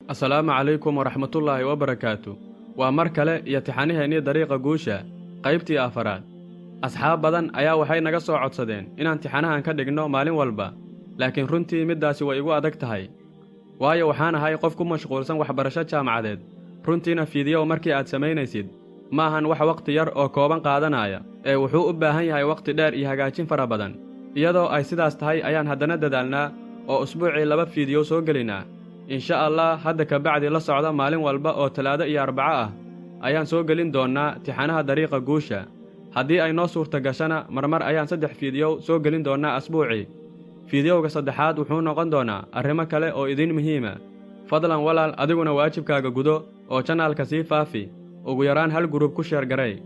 Assalaamu calaykum waraxmatullaahi wabarakaatu. Waa mar kale iyo tixaniheennii dariiqa guusha, qaybtii afaraad. Asxaab badan ayaa waxay naga soo codsadeen inaan tixanahan ka dhigno maalin walba, laakiin runtii middaasi way igu adag tahay. Waayo waxaan ahay qof ku mashquulsan waxbarasho jaamacadeed, runtiina fiidiyow markii aad samaynaysid ma ahan wax waqti yar oo kooban qaadanaya, ee wuxuu u baahan yahay waqti dheer iyo hagaajin fara badan. Iyadoo ay sidaas tahay ayaan haddana dadaalnaa oo usbuucii 2 fiidiyow soo gelinaa. insha Allah hadda ka bacdi la socda maalin walba oo Talaado iyo Arbaco ah ayaan soo gelin doonaa tixanaha dariiqa guusha. Haddii ay noo suurta gashana marmar ayaan 3 fiidiyow soo gelin doonaa asbuucii. Fiidiyowga saddexaad wuxuu noqon doonaa arrimo kale oo idin muhiima. Fadlan walaal adiguna waajibkaaga gudo oo channelka sii faafi, ugu yaraan hal group ku share garay.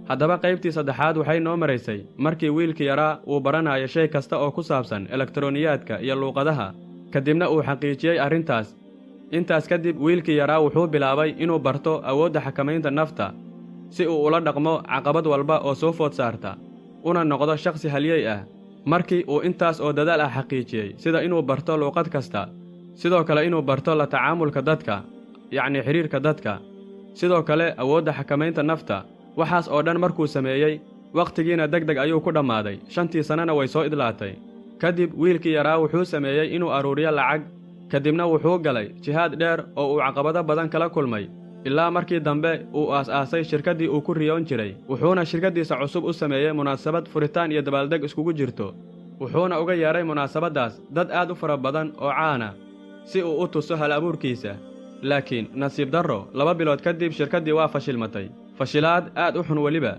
Haddaba qaybtii saddexaad waxay noo maraysay markii wiilkii yaraa uu baranayo shay kasta oo ku saabsan elektarooniyaadka iyo luuqadaha, kadibna uu xaqiijiyay arrintaas. Intaas kadib wiilkii yaraa wuxuu bilaabay inuu barto awoodda xakamaynta nafta si uu ula dhaqmo caqabad walba oo soo food saarta, una noqdo shakhsi halyey ah. Markii uu intaas oo dadaal ah xaqiijiyay sida inuu barto luuqad kasta, sidoo kale inuu barto la tacaamulka dadka, yacni xiriirka dadka, sidoo kale awoodda xakamaynta nafta, waxaas oo dhan markuu sameeyey, waqtigiina degdeg ayuu ku dhammaaday, 5 sanana way soo idlaatay. Kadib wiilkii yaraa wuxuu sameeyey inuu aruuriyo lacag, kadibna wuxuu galay jihaad dheer oo uu caqabado badan kala kulmay, ilaa markii dambe uu aas-aasay shirkaddii uu ku riyoon jiray. Wuxuuna shirkaddiisa cusub u sameeyey munaasabad furitaan iyo dabaaldeg iskugu jirto. Wuxuuna uga yeeray munaasabaddaas dad aad u fara badan oo caana si uu u tuso hal abuurkiisa. Laakiin nasiib darro 2 bilood kadib shirkaddii waa fashilmatay, fashilaad aad u xun weliba.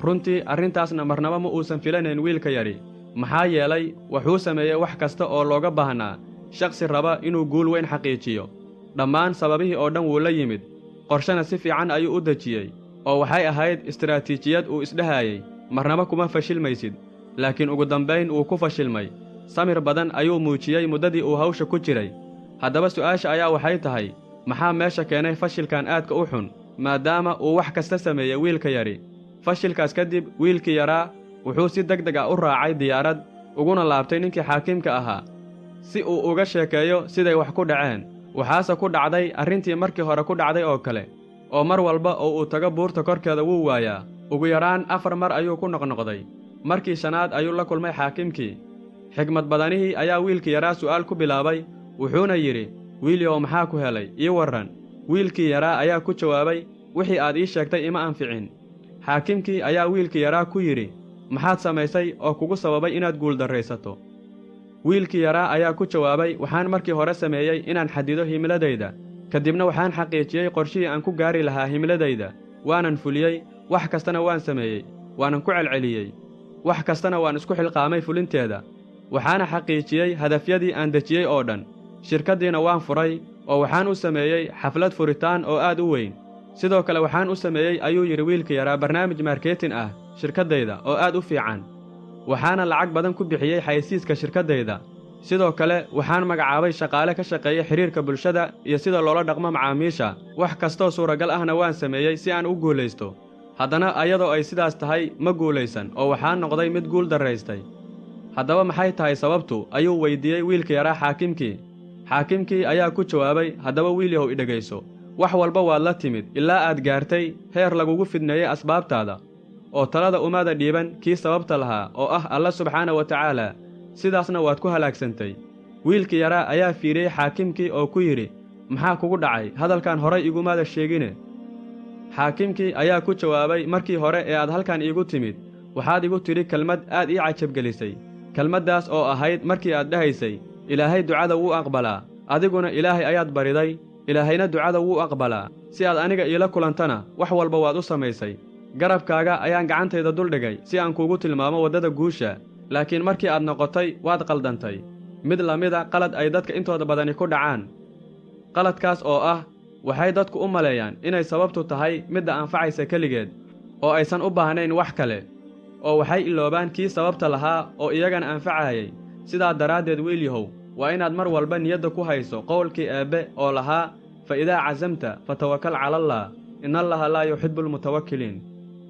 Runtii arrintaasna marnaba ma uusan filanayn wiilka yari, maxaa yeelay wuxuu sameeyey wax kasta oo looga baahnaa shakhsi raba inuu guul weyn xaqiijiyo. Dhammaan sababihii oo dhan wuu la yimid, qorshana si fiican ayuu u dejiyey, oo waxay ahayd istiraatiijiyad uu isdhahayay marnaba kuma fashilmaysid. Laakiin ugu dambayn wuu ku fashilmay. Samir badan ayuu muujiyey muddadii uu hawsha ku jiray. Haddaba su'aasha ayaa waxay tahay, maxaa meesha keenay fashilkan aadka u xun maadaama uu wax kasta sameeyey wiilka yari? Fashilkaas kadib wiilkii yaraa wuxuu si degdeg ah u raacay diyaarad, uguna laabtay ninkii xaakiimka ahaa si uu uga sheekeeyo siday wax ku dhaceen. Waxaase ku dhacday arrintii markii hore ku dhacday oo kale, oo mar walba oo uu tago buurta korkeeda wuu waayaa. Ugu yaraan 4 mar ayuu ku noqnoqday. Markii 5aad ayuu la kulmay xaakiimkii. Xigmad badanihii ayaa wiilkii yaraa su'aal ku bilaabay, wuxuuna yidhi, wiilyow maxaa ku helay, ii warran. Wiilkii yaraa ayaa ku jawaabay, wixii aad ii sheegtay ima anficin. Xaakiimkii ayaa wiilkii yaraa ku yidhi, maxaad samaysay oo kugu sababay inaad guuldarraysato? Wiilkii yaraa ayaa ku jawaabay, waxaan markii hore sameeyey inaan xadido himiladayda, kadibna waxaan xaqiijiyey qorshihii aan ku gaari lahaa himiladayda. Waanan fuliyey, wax kastana waan sameeyey, waanan ku celceliyey, wax kastana waan isku xilqaamay fulinteeda. Waxaana xaqiijiyey hadafyadii aan dejiyey oo dhan. Shirkaddiina waan furay, oo waxaan u sameeyey xaflad furitaan oo aad u weyn. Sidoo kale waxaan u sameeyey ayuu yidhi wiilkii yaraa barnaamij marketing ah shirkaddayda oo aad u fiican. Waxaana lacag badan ku bixiyey xayeysiiska shirkaddayda. Sidoo kale waxaan magacaabay shaqaale ka shaqeeya xiriirka bulshada iyo sida loola dhaqmo macaamiisha. Wax kastoo suuragal ahna waan sameeyey si aan u guulaysto. Haddana ayadoo ay sidaas tahay ma guulaysan oo waxaan noqday mid guul darraystay. Haddaba maxay tahay sababtu? Ayuu weydiiyey wiilkii yaraa xaakiimkii. Xaakiimkii ayaa ku jawaabay, haddaba wiilyahow idhagayso. Wax walba waad la timid ilaa aad gaartay heer lagugu fidneeyey asbaabtaada, oo talada umaada dhiiban kii sababta lahaa oo ah Alla subxaana wa tacaala. Sidaasna waad ku halaagsantay. Wiilkii yaraa ayaa fiiriyey xaakiimkii oo ku yidhi, maxaa kugu dhacay? Hadalkan horay igumaada sheegine. Xaakiimkii ayaa ku jawaabay, markii hore ee aad halkan iigu timid waxaad igu tidhi kelmad aad ii cajabgelisay. Kelmaddaas oo ahayd markii aad dhahaysay, Ilaahay ducada wuu aqbalaa. Adiguna Ilaahay ayaad bariday, Ilaahayna ducada wuu aqbalaa. Si aad aniga iila kulantana wax walba waad u samaysay. Garabkaaga ayaan gacantayda duldhigay si aan kuugu tilmaamo waddada guusha. Laakiin markii aad noqotay waad qaldantay. Mid la mida qalad ay dadka intooda badani ku dhacaan. Qaladkaas oo ah, waxay dadku u maleeyaan inay sababtu tahay midda anfacaysa keligeed, oo aysan u baahnayn wax kale. Oo waxay iloobaan kii sababta lahaa oo iyagana anfacayay. Sidaa daraaddeed wiilyahow, waa inaad mar walba niyadda ku hayso qowlkii Eebbe oo lahaa, fa idaa cazamta fatawakkal cala Allah, inna Allaha laa yuhibbul mutawakkiliin.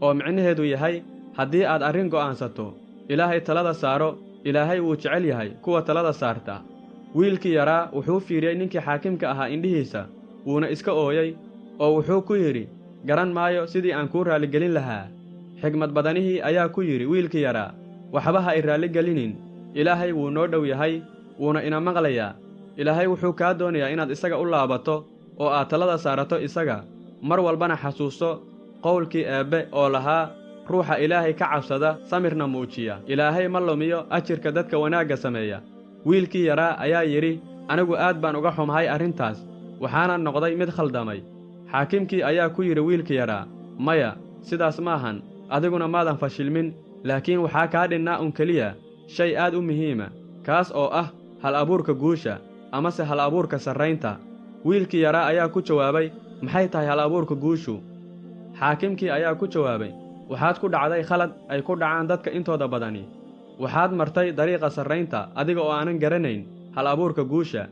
Oo micnaheedu yahay, haddii aad arrin go'aansato, Ilaahay talada saaro, Ilaahay wuu jecel yahay kuwa talada saarta. wiilkii yaraa wuxuu fiiriyey ninkii xaakimka ahaa indhihiisa wuuna iska ooyey oo wuxuu ku yidhi garan maayo sidii aan kuu raalligelin lahaa. xigmad badanihii ayaa ku yidhi wiilkii yaraa waxba ha i raalligelinin, ilaahay wuu noo dhow yahay wuuna ina maqlayaa. ilaahay wuxuu kaa doonayaa inaad isaga u laabato oo aad talada saarato isaga, mar walbana xasuusto qowlkii eebbe oo lahaa ruuxa ilaahay ka cabsada samirna muujiya, ilaahay ma lumiyo ajirka dadka wanaagga sameeya. wiilkii yaraa ayaa yidhi anigu aad baan uga xumahay arrintaas, waxaana noqday mid khaldamay. xaakimkii ayaa ku yidhi wiilkii yaraa maya, sidaas maahan, adiguna maadan fashilmin, laakiin waxaa kaa dhinnaa un keliya shay aad u muhiima, kaas oo ah hal abuurka guusha amase hal abuurka sarraynta. wiilkii yaraa ayaa ku jawaabay maxay tahay hal abuurka guushu? xaakimkii ayaa ku jawaabay waxaad ku dhacday khalad ay ku dhacaan dadka intooda badani. waxaad martay dariiqa sarraynta adiga oo aanan garanayn hal abuurka guusha.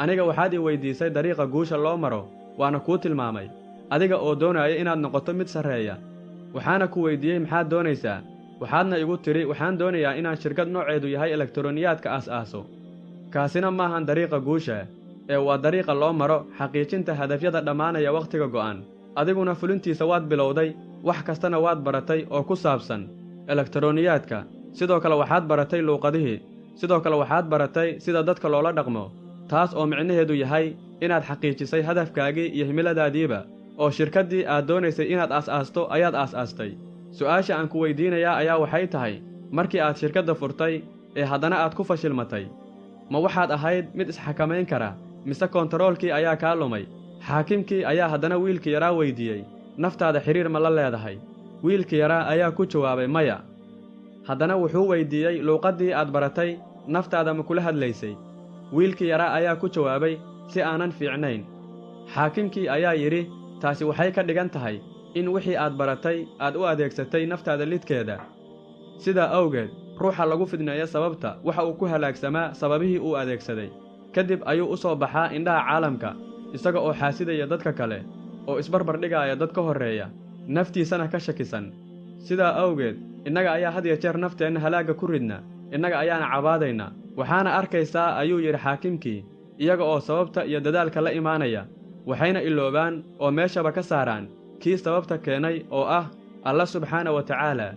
aniga waxaad ii weyddiisay dariiqa guusha loo maro, waana kuu tilmaamay, adiga oo doonaya inaad noqoto mid sarreeya. waxaana ku weyddiiyey maxaad doonaysaa? waxaadna igu tidhi waxaan doonayaa inaan shirkad nooceedu yahay elektaroniyaadka aas-aaso. kaasina maahan dariiqa guusha, ee waa dariiqa loo maro xaqiijinta hadafyada dhammaanaya wakhtiga go'an. adiguna fulintiisa waad bilowday, wax kastana waad baratay oo ku saabsan elektaroniyaadka. sidoo kale waxaad baratay luuqadihii, sidoo kale waxaad baratay sida dadka loola dhaqmo, taas oo micnaheedu yahay inaad xaqiijisay hadafkaagii iyo himiladaadiiba, oo shirkaddii aad doonaysay inaad aas-aasto ayaad aas-aastay. su'aasha aan ku weyddiinayaa ayaa waxay tahay markii aad shirkadda furtay ee haddana aad ku fashilmatay, ma waxaad ahayd mid isxakamayn kara mise kontaroolkii ayaa kaa lumay? xaakimkii ayaa haddana wiilkii yaraa weyddiiyey naftaada xidhiir ma la leedahay? wiilkii yaraa ayaa ku jawaabay maya. haddana wuxuu weyddiiyey luuqaddii aad baratay naftaada ma kula hadlaysay? wiilkii yaraa ayaa ku jawaabay si aanan fiicnayn. xaakimkii ayaa yidhi taasi waxay ka dhigan tahay in wixii aad baratay aad u adeegsatay naftaada lidkeeda. sidaa awgeed ruuxa lagu fidneeyo sababta waxa uu ku halaagsamaa sababihii uu adeegsaday. kadib ayuu u soo baxaa indhaha caalamka isaga oo xaasidaya dadka kale oo isbarbardhigaaya dad ka horreeya, naftiisana ka shakisan. sidaa awgeed innaga ayaa had ya jeer nafteenna halaagga ku ridna, innaga ayaana cabaadayna. waxaana arkaysaa ayuu yidhi xaakimkii iyaga oo sababta iyo dadaalka la imaanaya, waxayna iloobaan oo meeshaba ka saaraan kii sababta keenay oo ah alla subxaana wa tacaala.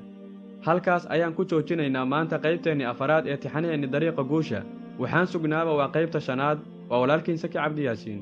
halkaas ayaan ku joojinaynaa maanta qaybteennii afaraad ee tixanaheenni dariiqa guusha. waxaan sugnaaba waa qaybta shanaad. waa walaalkiin Saki Cabdi Yaasiin.